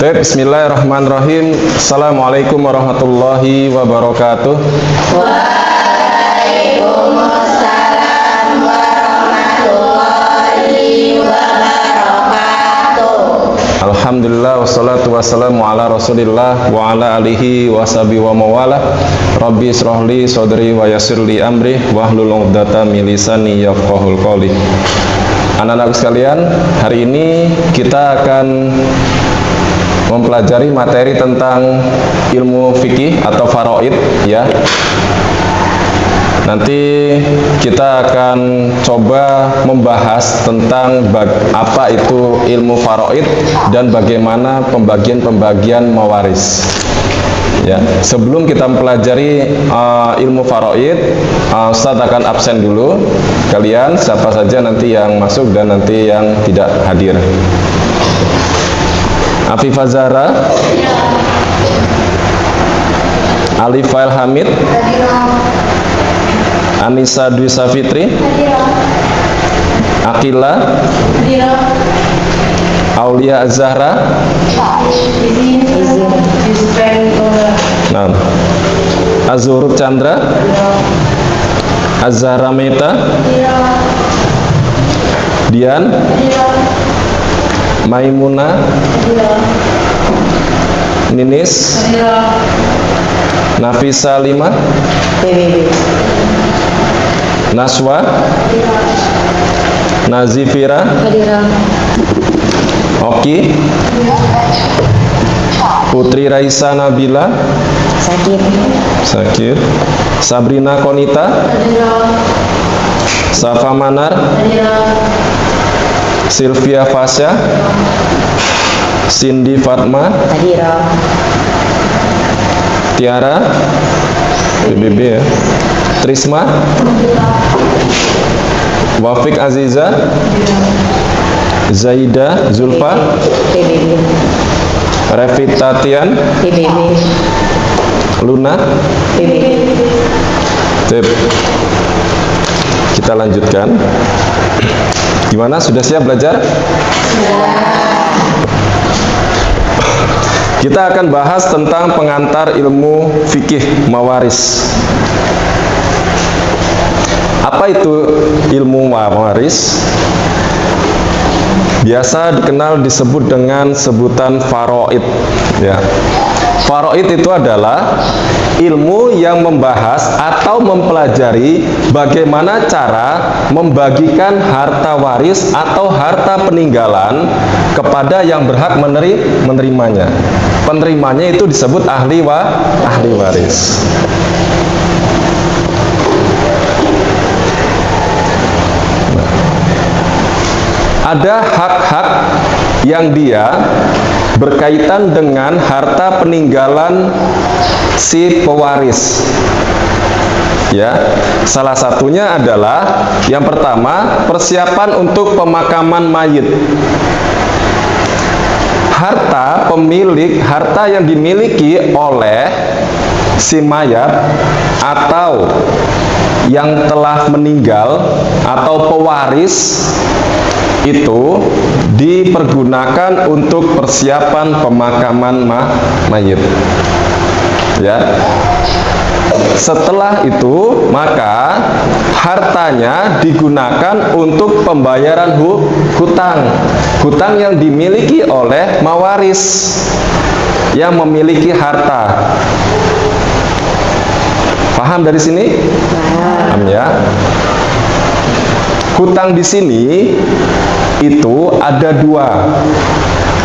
Baik, bismillahirrahmanirrahim. Assalamualaikum warahmatullahi wabarakatuh. Waalaikumsalam warahmatullahi wabarakatuh. Alhamdulillah wassalatu wassalamu ala Rasulillah wa ala alihi wa sahbihi wa mawala. Rabbi israhli sadri wa yassirli amri wahlul 'uqdatam min lisani yafqahul qawli. Anak-anak sekalian, hari ini kita akan mempelajari materi tentang ilmu fikih atau faraid, ya. Nanti kita akan coba membahas tentang apa itu ilmu faraid dan bagaimana pembagian-pembagian mawaris. Ya, sebelum kita mempelajari ilmu faraid, Ustadz akan absen dulu. Kalian siapa saja nanti yang masuk dan nanti yang tidak hadir. Afifah Zahra, Alifail Hamid, Anissa Dwi Safitri, Akila, Aulia Zahra, Azhurub Chandra, Azhara Meta, Dian, Maimuna, Ninis, Nafisa Lima, Naswa, Nazifira, Oki, Putri Raisa Nabila, Sakir, Sabrina Konita, Safa Manar, Sylvia Fasya, Cindy Fatma, Tiara, BBB ya, Trisma, Wafik Aziza, Zaida Zulfa, Revita Tian, Luna, Tip. Kita lanjutkan. Gimana? Sudah siap belajar? Kita akan bahas tentang pengantar ilmu fikih mawaris. Apa itu ilmu mawaris? Biasa dikenal disebut dengan sebutan faraid, ya. Faraid itu adalah ilmu yang membahas atau mempelajari bagaimana cara membagikan harta waris atau harta peninggalan kepada yang berhak menerimanya. Penerimanya itu disebut ahli waris. Ada hak-hak yang dia berkaitan dengan harta peninggalan si pewaris. Ya, salah satunya adalah yang pertama, persiapan untuk pemakaman mayit. Harta yang dimiliki oleh si mayat atau yang telah meninggal atau pewaris itu dipergunakan untuk persiapan pemakaman mayit. Ya. Setelah itu, maka hartanya digunakan untuk pembayaran hutang yang dimiliki oleh mawaris yang memiliki harta. Paham dari sini? Paham ya? Hutang di sini itu ada dua.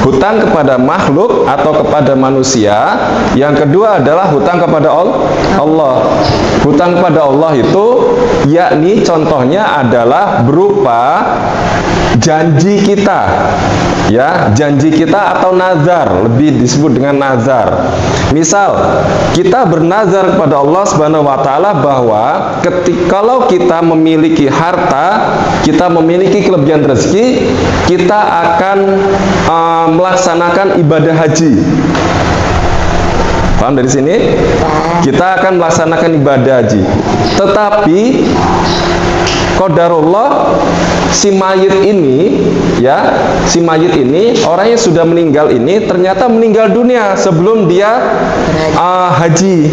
Hutang kepada makhluk atau kepada manusia. Yang kedua adalah hutang kepada Allah. Hutang kepada Allah itu yakni contohnya adalah berupa janji kita. Ya, janji kita atau nazar, lebih disebut dengan nazar. Misal, kita bernazar kepada Allah Subhanahu wa taala bahwa kalau kita memiliki harta, kita memiliki kelebihan rezeki, kita akan melaksanakan ibadah haji. Paham dari sini? Kita akan melaksanakan ibadah haji. Tetapi qadarullah si mayit ini orang yang sudah meninggal ini ternyata meninggal dunia sebelum dia haji.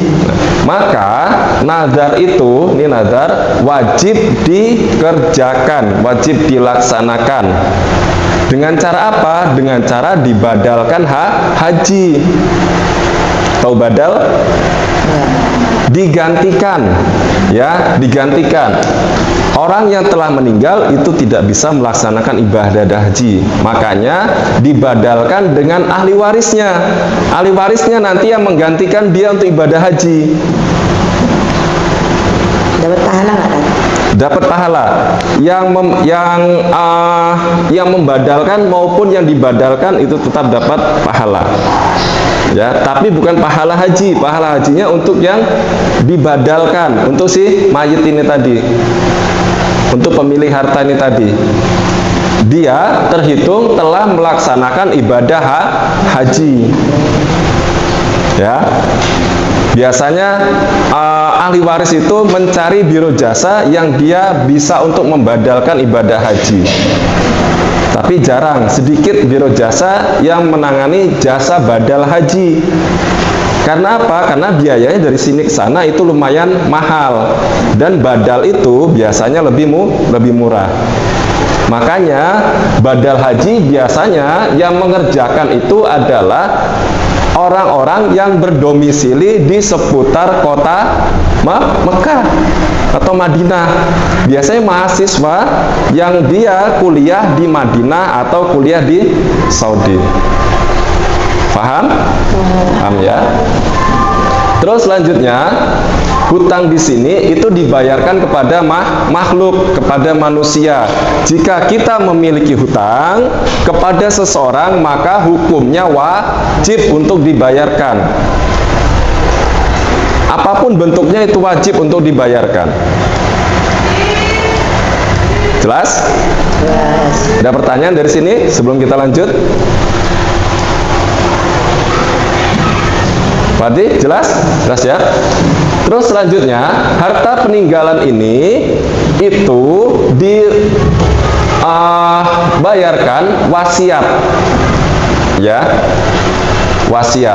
Maka nazar itu, ini nazar wajib dikerjakan, wajib dilaksanakan. Dengan cara apa? Dengan cara dibadalkan haji. Tahu badal? Digantikan, ya, digantikan. Orang yang telah meninggal itu tidak bisa melaksanakan ibadah haji, makanya dibadalkan dengan ahli warisnya. Ahli warisnya nanti yang menggantikan dia untuk ibadah haji. Dapat pahala nggak, Kak? Dapat pahala. Yang membadalkan maupun yang dibadalkan itu tetap dapat pahala. Ya, tapi bukan pahala haji. Pahala hajinya untuk yang dibadalkan, untuk si mayit ini tadi, untuk pemilik harta ini tadi. Dia terhitung telah melaksanakan ibadah haji. Ya. Biasanya ahli waris itu mencari biro jasa yang dia bisa untuk membadalkan ibadah haji. Tapi jarang, sedikit biro jasa yang menangani jasa badal haji. Karena apa? Karena biayanya dari sini ke sana itu lumayan mahal, dan badal itu biasanya lebih murah. Makanya badal haji biasanya yang mengerjakan itu adalah orang-orang yang berdomisili di seputar kota Mekah atau Madinah. Biasanya mahasiswa yang dia kuliah di Madinah atau kuliah di Saudi. Paham? Paham ya? Terus selanjutnya, hutang di sini itu dibayarkan kepada makhluk, kepada manusia. Jika kita memiliki hutang kepada seseorang, maka hukumnya wajib untuk dibayarkan. Apapun bentuknya itu wajib untuk dibayarkan. Jelas? Jelas. Ada pertanyaan dari sini sebelum kita lanjut? Berarti jelas? Jelas ya? Terus selanjutnya, harta peninggalan ini itu dibayarkan wasiat. Ya. Wasiat.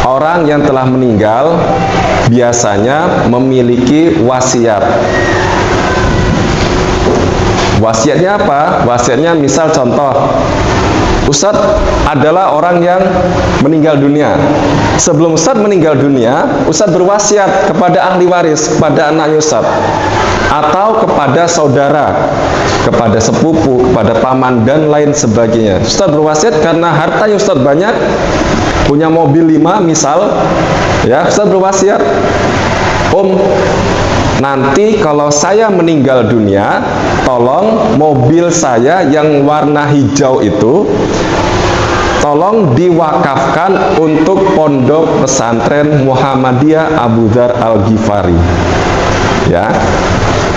Orang yang telah meninggal biasanya memiliki wasiat. Wasiatnya apa? Wasiatnya misal contoh, Ustadz adalah orang yang meninggal dunia. Sebelum Ustadz meninggal dunia, Ustadz berwasiat kepada ahli waris, kepada anaknya Ustadz, atau kepada saudara, kepada sepupu, kepada paman, dan lain sebagainya. Ustadz berwasiat karena hartanya Ustadz banyak, punya mobil 5 misal, ya, Ustadz berwasiat, Om, nanti kalau saya meninggal dunia, tolong mobil saya yang warna hijau itu tolong diwakafkan untuk pondok pesantren Muhammadiyah Abu Dzar Al-Ghifari. Ya.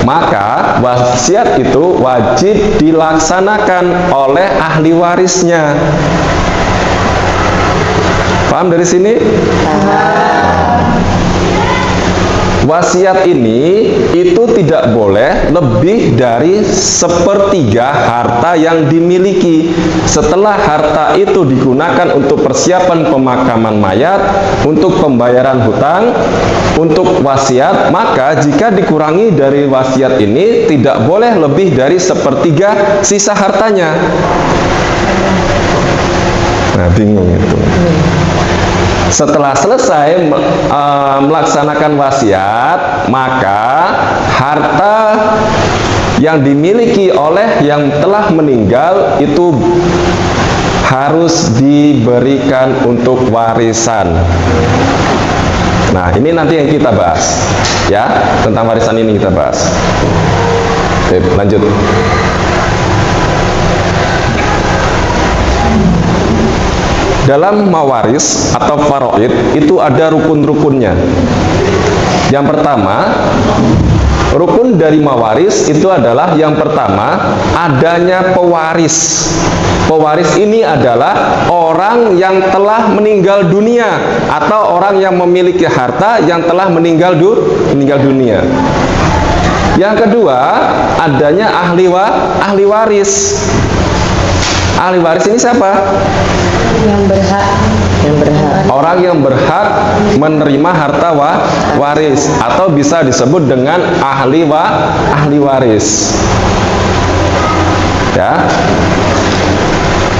Maka wasiat itu wajib dilaksanakan oleh ahli warisnya. Paham dari sini? Wasiat ini itu tidak boleh lebih dari 1/3 harta yang dimiliki. Setelah harta itu digunakan untuk persiapan pemakaman mayat, untuk pembayaran hutang, untuk wasiat, maka jika dikurangi dari wasiat ini tidak boleh lebih dari 1/3 sisa hartanya. Nah, bingung itu. Setelah selesai melaksanakan wasiat, maka harta yang dimiliki oleh yang telah meninggal itu harus diberikan untuk warisan. Nah, ini nanti yang kita bahas, ya, tentang warisan ini kita bahas. Oke, lanjut. Dalam mawaris atau faraid itu ada rukun-rukunnya. Yang pertama, rukun dari mawaris itu adalah yang pertama adanya pewaris. Pewaris ini adalah orang orang yang telah meninggal dunia atau orang yang memiliki harta yang telah meninggal dunia. Yang kedua, adanya ahli waris. Ahli waris ini siapa? Yang berhak. Orang yang berhak menerima harta waris, atau bisa disebut dengan ahli waris. Ya.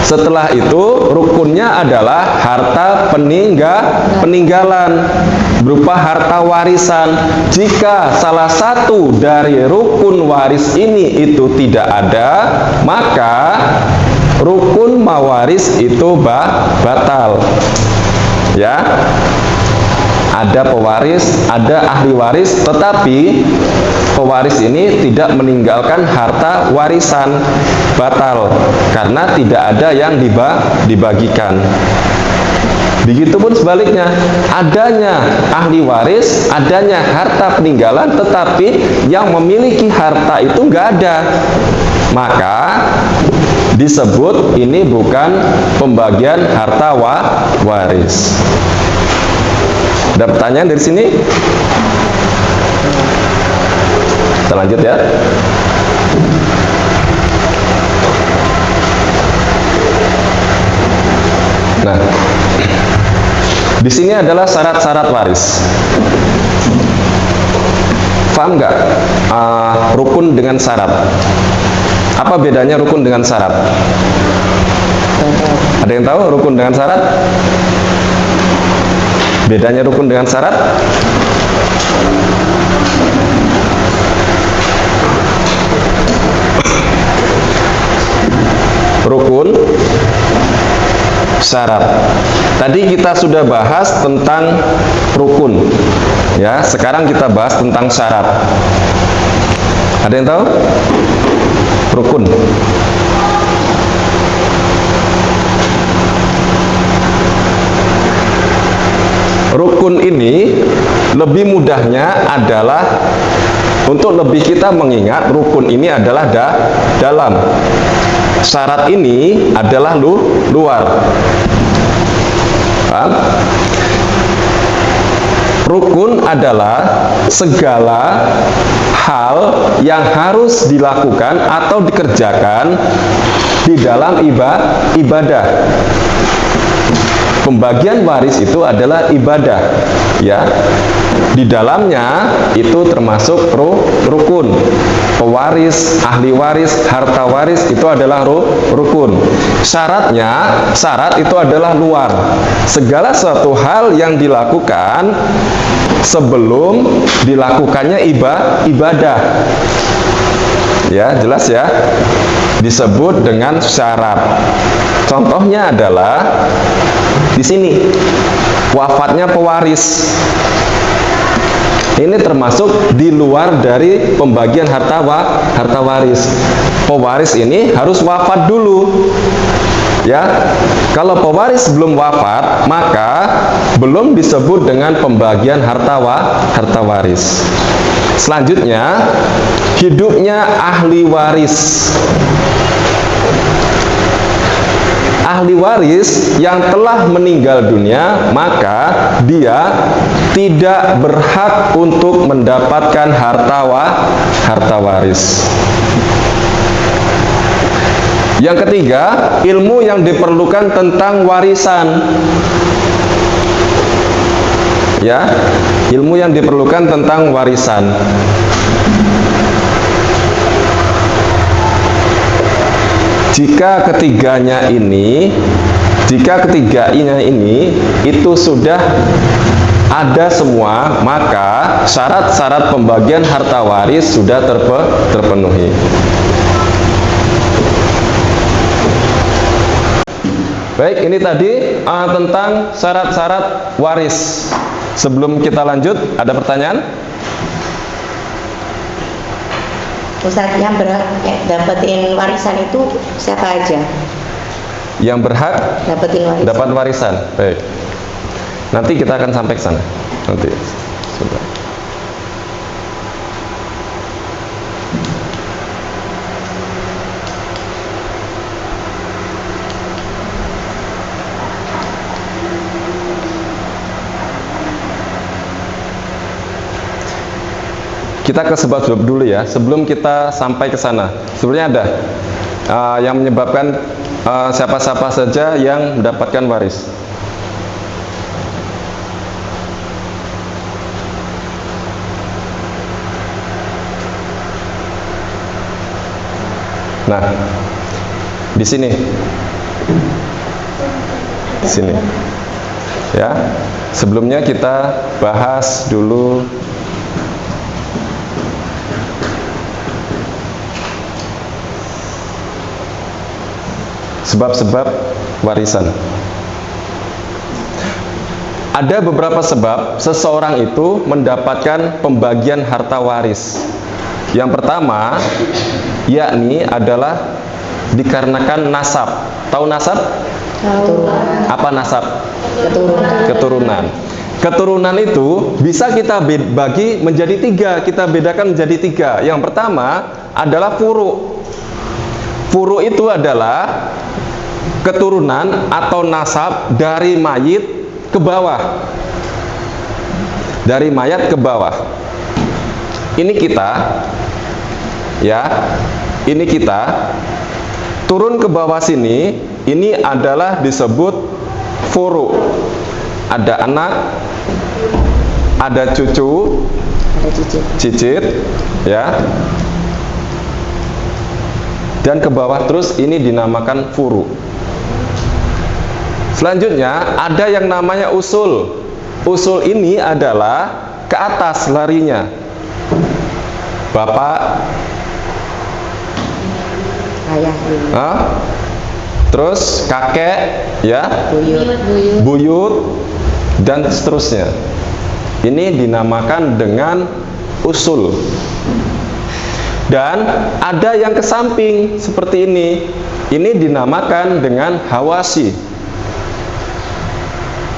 Setelah itu rukunnya adalah harta peninggalan berupa harta warisan. Jika salah satu dari rukun waris ini itu tidak ada, maka rukun mawaris itu batal. Ya. Ada pewaris, ada ahli waris, tetapi pewaris ini tidak meninggalkan harta warisan, batal karena tidak ada yang dibagikan. Begitupun sebaliknya, adanya ahli waris, adanya harta peninggalan, tetapi yang memiliki harta itu nggak ada, maka disebut ini bukan pembagian harta waris. Ada pertanyaan dari sini? Kita lanjut ya. Nah, di sini adalah syarat-syarat waris. Paham nggak? Rukun dengan syarat. Apa bedanya rukun dengan syarat? Ada yang tahu rukun dengan syarat? Bedanya rukun dengan syarat? Rukun, syarat. Tadi kita sudah bahas tentang rukun. Ya, sekarang kita bahas tentang syarat. Ada yang tahu? Rukun. Rukun ini lebih mudahnya adalah untuk lebih kita mengingat rukun ini adalah dalam. Syarat ini adalah luar. Paham? Rukun adalah segala hal yang harus dilakukan atau dikerjakan di dalam ibadah. Pembagian waris itu adalah ibadah, ya. Di dalamnya itu termasuk rukun. Pewaris, ahli waris, harta waris itu adalah rukun. Syarat itu adalah luar. Segala suatu hal yang dilakukan sebelum dilakukannya ibadah. Ya, jelas ya. Disebut dengan syarat. Contohnya adalah di sini wafatnya pewaris. Ini termasuk di luar dari pembagian harta waris. Pewaris ini harus wafat dulu. Ya. Kalau pewaris belum wafat, maka belum disebut dengan pembagian harta waris. Selanjutnya, hidupnya ahli waris. Ahli waris yang telah meninggal dunia, maka dia tidak berhak untuk mendapatkan harta waris. Yang ketiga, ilmu yang diperlukan tentang warisan. Ya, ilmu yang diperlukan tentang warisan. Jika ketiganya ini itu sudah ada semua, maka syarat-syarat pembagian harta waris sudah terpenuhi. Baik, ini tadi tentang syarat-syarat waris. Sebelum kita lanjut, ada pertanyaan? Ustaz, yang berhak dapetin warisan itu siapa aja? Yang berhak dapat warisan. Baik. Nanti kita akan sampai ke sana. Nanti. Sebentar. Kita ke sebab-sebab dulu ya, sebelum kita sampai ke sana. Sebenarnya ada yang menyebabkan siapa-siapa saja yang mendapatkan waris. Nah, di sini, ya. Sebelumnya kita bahas dulu sebab-sebab warisan. Ada beberapa sebab seseorang itu mendapatkan pembagian harta waris. Yang pertama, yakni adalah dikarenakan nasab. Tahu nasab? Tahu. Apa nasab? Keturunan. Keturunan itu bisa kita bagi menjadi tiga. Kita bedakan menjadi tiga. Yang pertama adalah furu. Furu itu adalah keturunan atau nasab dari mayit ke bawah. Dari mayat ke bawah. Ini kita, ya, ini kita turun ke bawah sini. Ini adalah disebut furu. Ada anak, ada cucu, Ada cicit, ya, dan ke bawah terus. Ini dinamakan furu. Selanjutnya ada yang namanya usul. Usul ini adalah ke atas larinya. Bapak, ayah, terus kakek, ya, buyut, dan seterusnya. Ini dinamakan dengan usul. Dan ada yang ke samping seperti ini. Ini dinamakan dengan hawasi.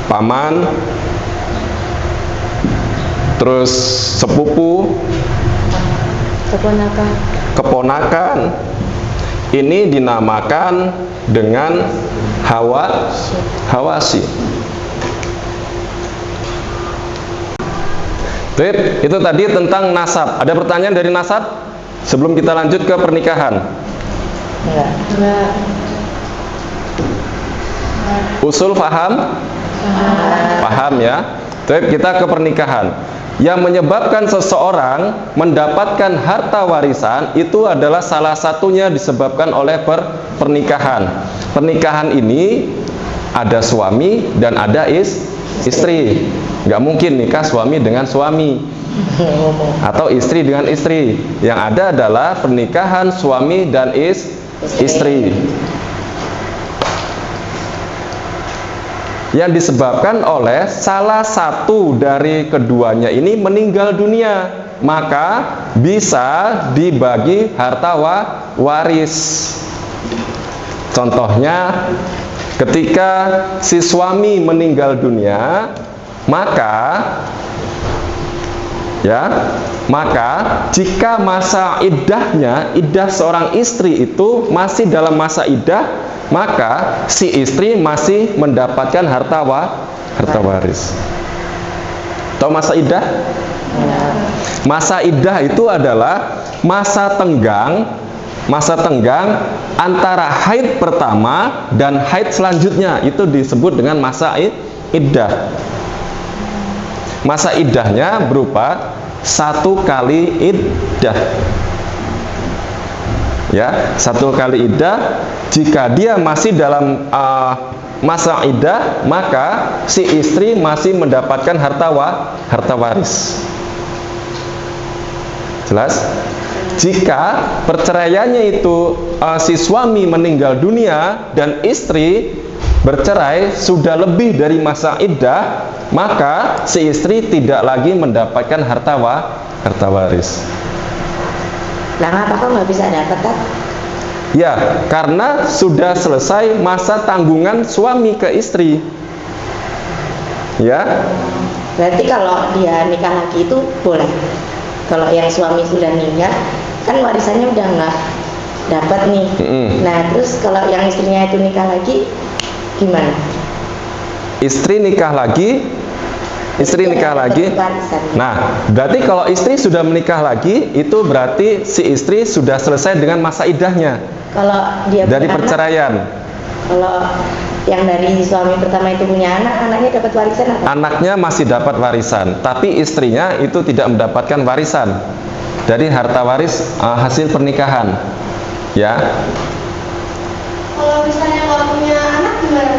Paman, terus sepupu, keponakan. Ini dinamakan dengan hawasi. Itu tadi tentang nasab. Ada pertanyaan dari nasab sebelum kita lanjut ke pernikahan? Enggak. Usul paham? Paham ya. Kita ke pernikahan. Yang menyebabkan seseorang mendapatkan harta warisan itu adalah salah satunya disebabkan oleh pernikahan. Pernikahan ini ada suami dan ada istri. Nggak mungkin nikah suami dengan suami atau istri dengan istri. Yang ada adalah pernikahan suami dan istri. Yang disebabkan oleh salah satu dari keduanya ini meninggal dunia, maka bisa dibagi harta waris. Contohnya, ketika si suami meninggal dunia, maka jika masa iddahnya, iddah seorang istri itu masih dalam masa iddah, maka si istri masih mendapatkan harta waris. Tahu masa iddah? Masa iddah itu adalah masa tenggang antara haid pertama dan haid selanjutnya. Itu disebut dengan masa iddah. Masa iddahnya berupa 1 kali iddah. Ya, 1 kali iddah. Jika dia masih dalam masa iddah, maka si istri masih mendapatkan harta waris. Jelas? Jika perceraiannya itu si suami meninggal dunia dan istri bercerai sudah lebih dari masa iddah, maka si istri tidak lagi mendapatkan harta waris. Lah ngapa kok nggak bisa dapat, Tat? Ya, karena sudah selesai masa tanggungan suami ke istri. Ya. Berarti kalau dia nikah lagi itu boleh. Kalau yang suami sudah nikah, kan warisannya udah nggak dapat nih. Nah, terus kalau yang istrinya itu nikah lagi, gimana? Istri nikah lagi, Istri nikah lagi. Nah, berarti kalau istri sudah menikah lagi, itu berarti si istri sudah selesai dengan masa iddahnya. Kalau dia Dari punya perceraian. Kalau yang dari suami pertama itu punya anak, anaknya dapat warisan apa? Anaknya masih dapat warisan, tapi istrinya itu tidak mendapatkan warisan dari harta waris hasil pernikahan. Ya. Kalau misalnya nggak punya anak gimana?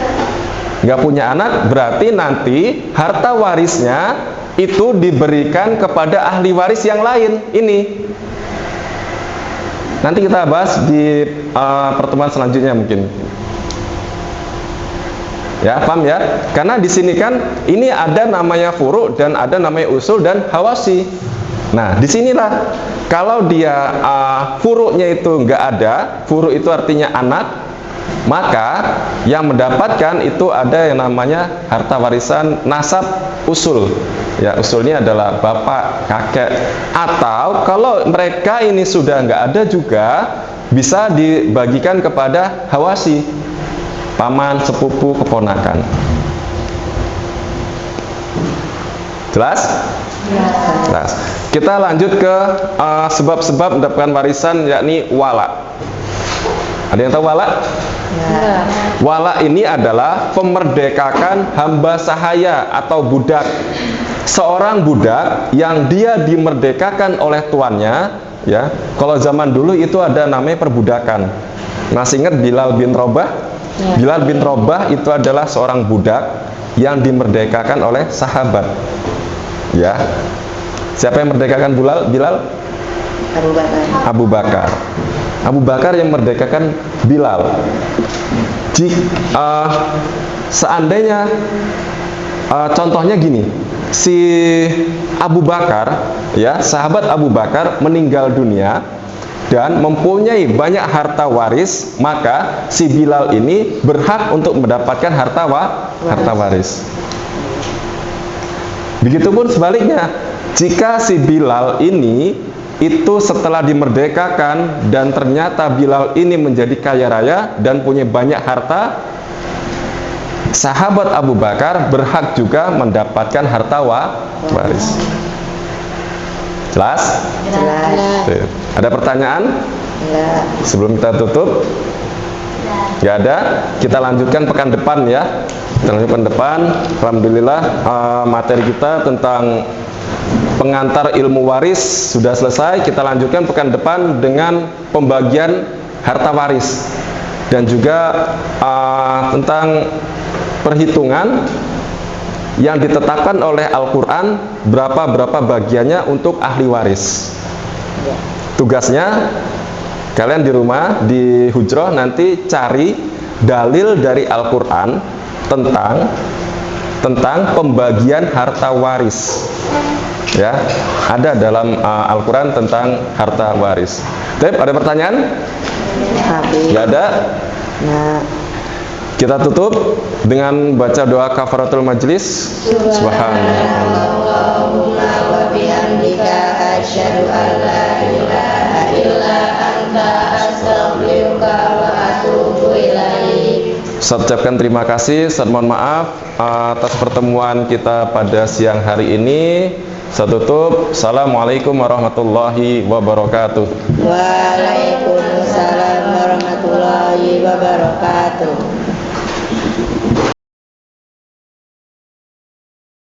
Nggak punya anak, berarti nanti harta warisnya itu diberikan kepada ahli waris yang lain. Ini nanti kita bahas di pertemuan selanjutnya mungkin. Ya, paham ya? Karena di sini kan ini ada namanya furu dan ada namanya usul dan hawasi. Nah, disinilah kalau dia furu'nya itu nggak ada, furu itu artinya anak, maka yang mendapatkan itu ada yang namanya harta warisan nasab usul. Ya, usulnya adalah bapak, kakek, atau kalau mereka ini sudah nggak ada juga bisa dibagikan kepada hawasi, paman, sepupu, keponakan. Jelas? Jelas. Kita lanjut ke sebab-sebab mendapatkan warisan, yakni wala. Ada yang tahu wala? Ya. Wala ini adalah pemerdekakan hamba sahaya atau budak. Seorang budak yang dia dimerdekakan oleh tuannya, ya. Kalau zaman dulu itu ada namanya perbudakan. Masih ingat Bilal bin Rabah? Ya. Bilal bin Rabah itu adalah seorang budak yang dimerdekakan oleh sahabat. Ya. Siapa yang merdekakan Bilal? Abu Bakar. Abu Bakar. Abu Bakar yang merdekakan Bilal. Seandainya contohnya gini, si Abu Bakar, ya, sahabat Abu Bakar meninggal dunia dan mempunyai banyak harta waris, maka si Bilal ini berhak untuk mendapatkan harta waris. Begitupun sebaliknya, jika si Bilal ini itu setelah dimerdekakan dan ternyata Bilal ini menjadi kaya raya dan punya banyak harta, sahabat Abu Bakar berhak juga mendapatkan harta waris. Jelas? Jelas. Ada pertanyaan? Enggak. Sebelum kita tutup? Nggak ada. Kita lanjutkan pekan depan ya. Kita lanjutkan depan. Alhamdulillah materi kita tentang pengantar ilmu waris sudah selesai. Kita lanjutkan pekan depan dengan pembagian harta waris dan juga tentang perhitungan yang ditetapkan oleh Al-Quran berapa bagiannya untuk ahli waris. Tugasnya kalian di rumah di hujroh nanti cari dalil dari Al-Quran tentang pembagian harta waris. Ya, ada dalam Al-Quran tentang harta waris. Ada pertanyaan? Habis. Nggak ada? Nah. Kita tutup dengan baca doa kafaratul majlis. Subhanallahumma wa bihamdika asyhadu an la ilaha illa anta astaghfiruka wa atubu ilaik. Saya ucapkan terima kasih, saya mohon maaf atas pertemuan kita pada siang hari ini. Saya tutup. Assalamualaikum warahmatullahi wabarakatuh. Waalaikumsalam warahmatullahi wabarakatuh.